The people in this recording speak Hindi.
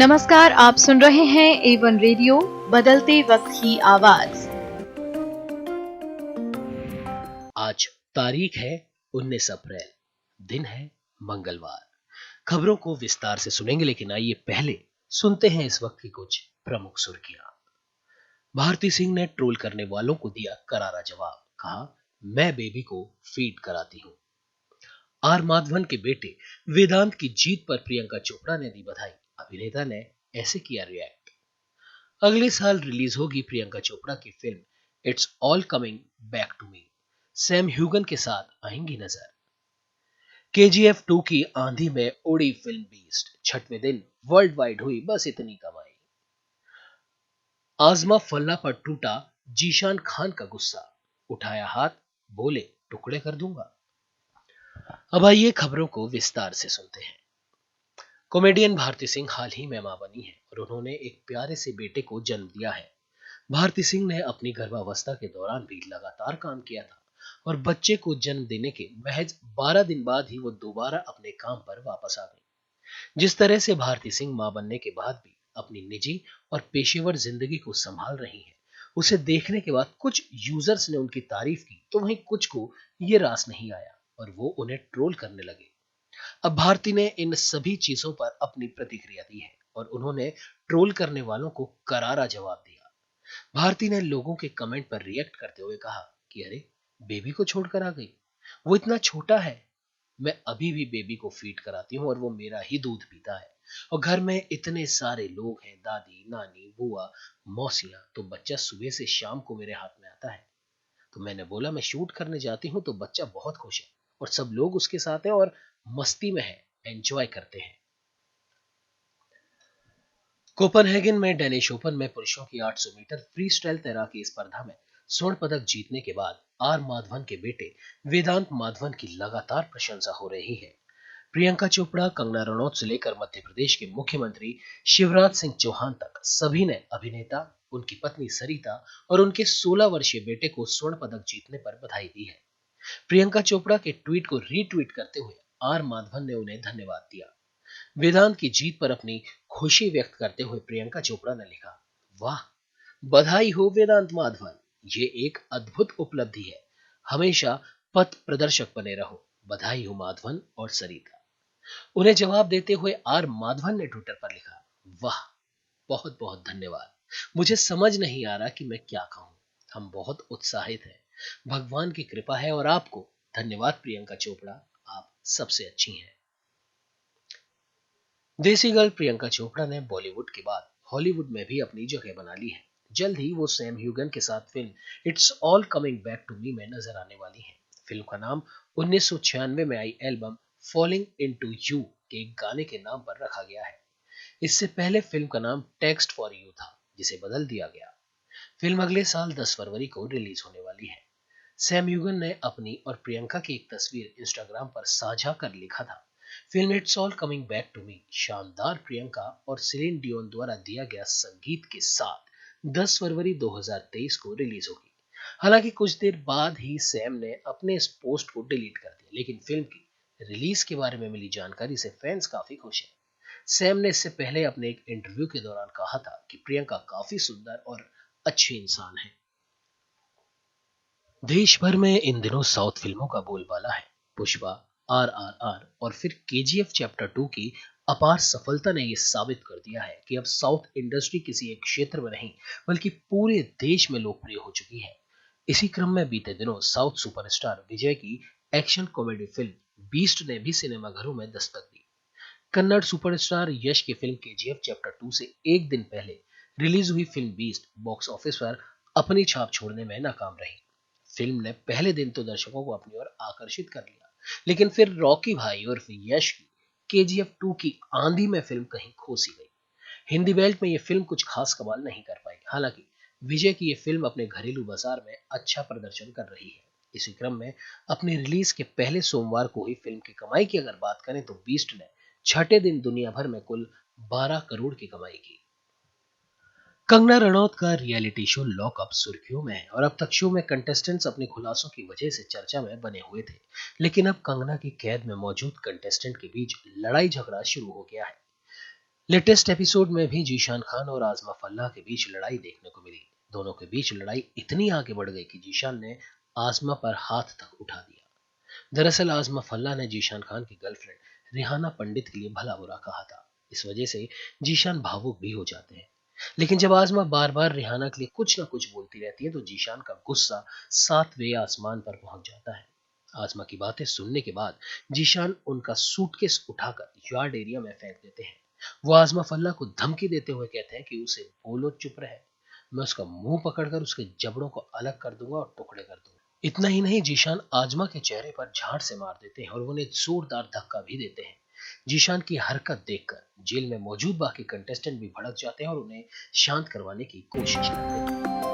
नमस्कार, आप सुन रहे हैं A1 रेडियो बदलते वक्त की आवाज। आज तारीख है 19 अप्रैल, दिन है मंगलवार। खबरों को विस्तार से सुनेंगे, लेकिन आइए पहले सुनते हैं इस वक्त की कुछ प्रमुख सुर्खियां। भारती सिंह ने ट्रोल करने वालों को दिया करारा जवाब, कहा मैं बेबी को फीड कराती हूं। आर माधवन के बेटे वेदांत की जीत पर प्रियंका चोपड़ा ने दी बधाई, अभिनेता ने ऐसे किया रिएक्ट। अगले साल रिलीज होगी प्रियंका चोपड़ा की film it's all coming back to me. Sam Heughan के साथ आएंगी नजर। केजीएफ 2 की आंधी में उड़ी फिल्म बीस्ट, छठवें दिन वर्ल्ड वाइड हुई बस इतनी कमाई। आजमा फल्ला पर टूटा जीशान खान का गुस्सा, उठाया हाथ, बोले टुकड़े कर दूंगा। अब आइए खबरों को विस्तार से सुनते हैं। कॉमेडियन भारती सिंह हाल ही में मां बनी है और उन्होंने एक प्यारे से बेटे को जन्म दिया है। भारती सिंह ने अपनी गर्भावस्था के दौरान भी लगातार काम किया था और बच्चे को जन्म देने के महज 12 दिन बाद ही वो दोबारा अपने काम पर वापस आ गई। जिस तरह से भारती सिंह मां बनने के बाद भी अपनी निजी और पेशेवर जिंदगी को संभाल रही हैं, उसे देखने के बाद कुछ यूजर्स ने उनकी तारीफ की तो वहीं कुछ को ये रास नहीं आया और वो उन्हें ट्रोल करने लगे। अब भारती ने इन सभी चीजों पर अपनी प्रतिक्रिया दी है और उन्होंने ट्रोल करने वालों को करारा जवाब दिया। भारती ने लोगों के कमेंट पर रिएक्ट करते हुए कहा कि अरे बेबी को छोड़कर आ गई, वो इतना छोटा है, मैं अभी भी बेबी को फीड कराती हूँ और वो मेरा ही दूध पीता है। और घर में इतने सारे लोग हैं, दादी नानी बुआ मौसियां, तो बच्चा सुबह से शाम को मेरे हाथ में आता है। तो मैंने बोला मैं शूट करने जाती हूँ तो बच्चा बहुत खुश है और सब लोग उसके साथ हैं और मस्ती में है, एंजॉय करते हैं। कोपनहेगन में डेनिश ओपन में पुरुषों की 800 मीटर फ्री स्टाइल तैराकी स्पर्धा में स्वर्ण पदक जीतने के बाद आर माधवन के बेटे वेदांत माधवन की लगातार प्रशंसा हो रही है। प्रियंका चोपड़ा, कंगना रनौत से लेकर मध्य प्रदेश के मुख्यमंत्री शिवराज सिंह चौहान तक सभी ने अभिनेता, उनकी पत्नी सरिता और उनके 16 वर्षीय बेटे को स्वर्ण पदक जीतने पर बधाई दी है। प्रियंका चोपड़ा के ट्वीट को रीट्वीट करते हुए आर माधवन ने उन्हें धन्यवाद दिया। वेदांत की जीत पर अपनी खुशी व्यक्त करते हुए प्रियंका चोपड़ा ने लिखा, वाह, बधाई हो वेदांत माधवन, ये एक अद्भुत उपलब्धि है, हमेशा पथ प्रदर्शक बने रहो। बधाई हो माधवन और सरिता। उन्हें जवाब देते हुए आर माधवन ने ट्विटर पर लिखा, वाह, बहुत बहुत धन्यवाद, मुझे समझ नहीं आ रहा कि मैं क्या कहूं, हम बहुत उत्साहित हैं, भगवान की कृपा है और आपको धन्यवाद प्रियंका चोपड़ा, आप सबसे अच्छी हैं। देसी गर्ल प्रियंका चोपड़ा ने बॉलीवुड के बाद हॉलीवुड में भी अपनी जगह बना ली है। जल्द ही वो सैम ह्यूगन के साथ film it's all coming back to Me में नजर आने वाली है। फिल्म का नाम 1996 में आई एल्बम फॉलिंग इनटू यू के एक गाने के नाम पर रखा गया है। इससे पहले फिल्म का नाम टेक्स्ट फॉर यू था, जिसे बदल दिया गया। फिल्म अगले साल 10 फरवरी को रिलीज होने वाली है। सैम ह्यूगन ने अपनी और प्रियंका की एक तस्वीर इंस्टाग्राम पर साझा कर लिखा था, film it's all coming back to Me शानदार प्रियंका और सिलीन डियोन द्वारा दिया गया संगीत के साथ 10 फरवरी 2023 को रिलीज होगी। हालांकि कुछ देर बाद ही सैम ने अपने इस पोस्ट को डिलीट कर दिया, लेकिन फिल्म की रिलीज के बारे में मिली जानकारी से फैंस काफी खुश हैं। सैम ने इससे पहले अपने एक इंटरव्यू के दौरान कहा था कि प्रियंका काफी सुंदर और अच्छी इंसान है। देश भर में इन दिनों साउथ फिल्मों का बोलबाला है। पुष्पा, आरआरआर और फिर केजीएफ चैप्टर 2 की अपार सफलता ने यह साबित कर दिया है कि अब साउथ इंडस्ट्री किसी एक क्षेत्र में नहीं बल्कि पूरे देश में लोकप्रिय हो चुकी है। इसी क्रम में बीते दिनों साउथ सुपरस्टार विजय की एक्शन कॉमेडी फिल्म बीस्ट ने भी सिनेमाघरों में दस्तक दी। कन्नड़ सुपरस्टार यश की फिल्म केजीएफ चैप्टर 2 से एक दिन पहले रिलीज हुई फिल्म बीस्ट बॉक्स ऑफिस पर अपनी छाप छोड़ने में नाकाम रही। फिल्म ने पहले दिन तो दर्शकों को अपनी ओर आकर्षित कर लिया, लेकिन फिर रॉकी भाई और यश की केजीएफ 2 की आंधी में फिल्म कहीं खो सी गई। हिंदी बेल्ट में यह फिल्म कुछ खास कमाल नहीं कर पाई। हालांकि विजय की यह फिल्म अपने घरेलू बाजार में अच्छा प्रदर्शन कर रही है। इसी क्रम में अपनी रिलीज के पहले सोमवार को हुई फिल्म की कमाई की अगर बात करें तो बीस्ट ने छठे दिन दुनिया भर में कुल 12 करोड़ की कमाई की। कंगना रनौत का रियलिटी शो लॉकअप सुर्खियों में है और अब तक शो में कंटेस्टेंट्स अपने खुलासों की वजह से चर्चा में बने हुए थे, लेकिन अब कंगना की कैद में मौजूद कंटेस्टेंट के बीच लड़ाई झगड़ा शुरू हो गया है। लेटेस्ट एपिसोड में भी जीशान खान और आजमा फल्ला के बीच लड़ाई देखने को मिली। दोनों के बीच लड़ाई इतनी आगे बढ़ गई कि जीशान ने आजमा पर हाथ तक उठा दिया। दरअसल आजमा फल्ला ने जीशान खान की गर्लफ्रेंड रिहाना पंडित के लिए भला बुरा कहा था। इस वजह से जीशान भावुक भी हो जाते हैं। लेकिन जब आजमा बार बार रिहाना के लिए कुछ ना कुछ बोलती रहती है तो जीशान का गुस्सा सातवें आसमान पर पहुंच जाता है। आजमा की बातें सुनने के बाद जीशान उनका सूटकेस उठाकर यार्ड एरिया में फेंक देते हैं। वो आजमा फल्ला को धमकी देते हुए कहते हैं कि उसे बोलो चुप रहे, मैं उसका मुंह पकड़कर उसके जबड़ों को अलग कर दूंगा और टुकड़े कर दूंगा। इतना ही नहीं, जीशान आजमा के चेहरे पर झाड़ से मार देते हैं और उन्हें जोरदार धक्का भी देते हैं। जीशान की हरकत देखकर जेल में मौजूद बाकी कंटेस्टेंट भी भड़क जाते हैं और उन्हें शांत करवाने की कोशिश करते हैं।